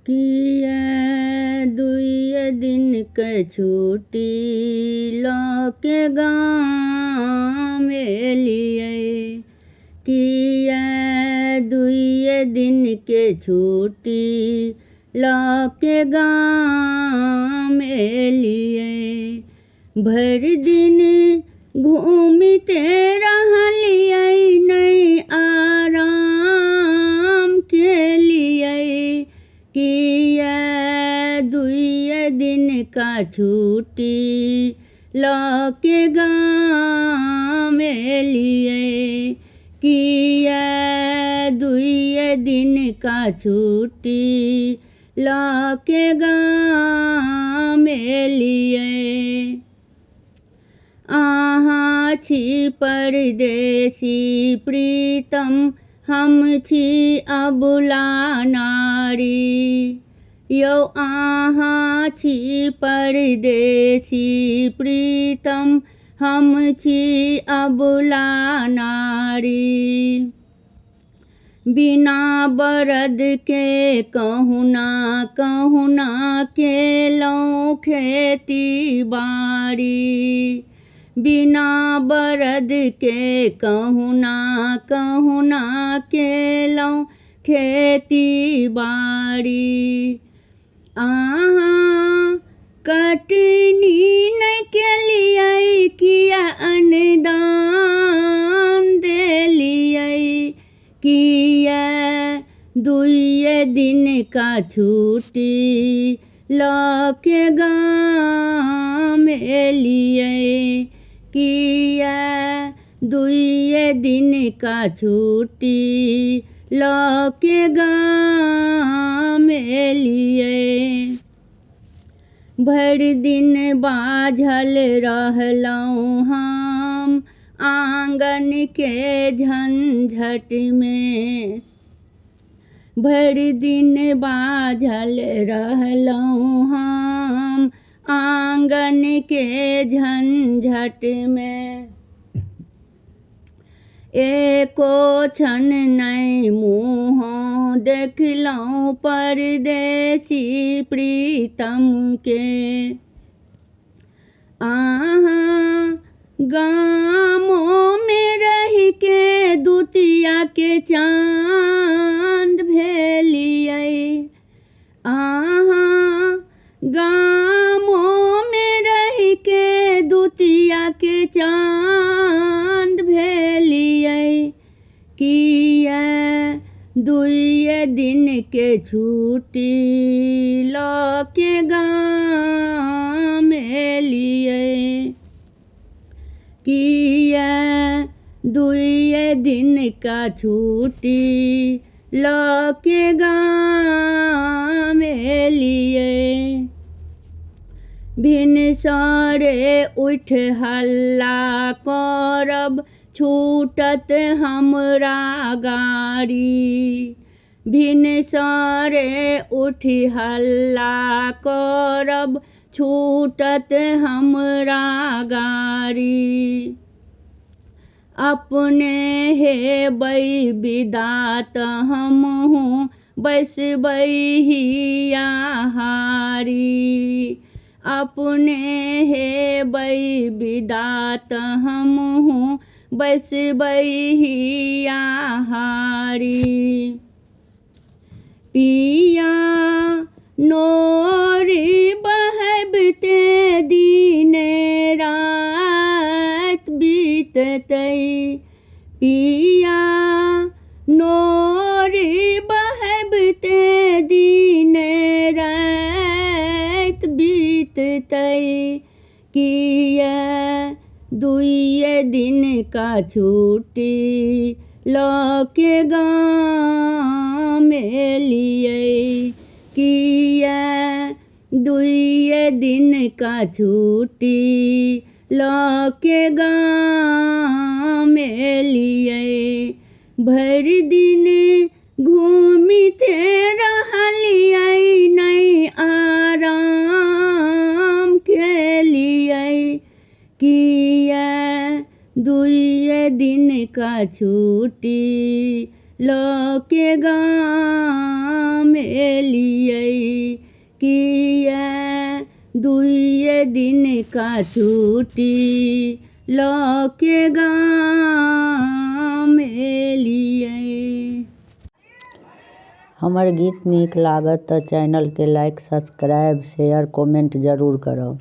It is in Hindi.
किया दुई दिन के छुट्टी लके गाँव में लिए। किया दुई दिन के छुट्टी लके गाँव में लिए। भर दिन घूमते रहलिए नहीं आराम के लिए। किया दुई दिन का छुट्टी लके गाँव में लिए। किया दुई दिन का छुट्टी लके गाँव में लिए। आहाँ छी परदेसी प्रीतम हम छी अबुला नारी। यौ आहाँ छी परदेसी प्रीतम हम छी अबुला नारी। बिना बरद के कहुना केलौं खेती बाड़ी। बिना बरद के कहुना केलौं खेती बाड़ी। आहाँ कटनी न केलिए किया अनुदान देलिए। किया दुई दिन का छुट्टी लके गाँव में लिए। किया दुई दिन का छुट्टी लके गाँव में लिए। भर दिन बाझल रहलौं हम आंगन के झंझट में। भर दिन बाझल रहलौं हम आंगन के झंझट में। एको क्षण नहीं मुँह देखलौं परदेसी प्रीतम के। आहाँ गामों में रह के दुतिया के चांद भेलिए। आहाँ गामों में रह के दुतिया के चांद भेलिए। किया दुई दिन के छुट्टी लके गाँव में लिए। किया दुई दिन का छुट्टी लके गाँव में लिए। भिनसरे उठ हल्ला करब छूटत हमरा गाड़ी। भिनसरे उठ हल्ला करब छूटत हमरा गाड़ी। अपने हेबै विदात हमहूँ बैसबै हिया हारी। अपने हेबै विदात हमहूँ बैसबै हिया हारी। पिया नोरी बहबते दिने रात बीततै। पिया नोरी बहबते दिने रात बीततै। किया दुई दिन का छुट्टी लके गाँव में लिए। किया दुई दिन का छुट्टी लके गाँव में लिए। भर दिन घूमते रहलिए नहीं आराम के लिए। किया दुई दिन का छुट्टी लके गाँव में लिए। दुई दिन का छुट्टी लके गाँव में लिए। हमर गीत नीक लागत त चैनल के लाइक सब्सक्राइब शेयर कमेंट जरूर करब।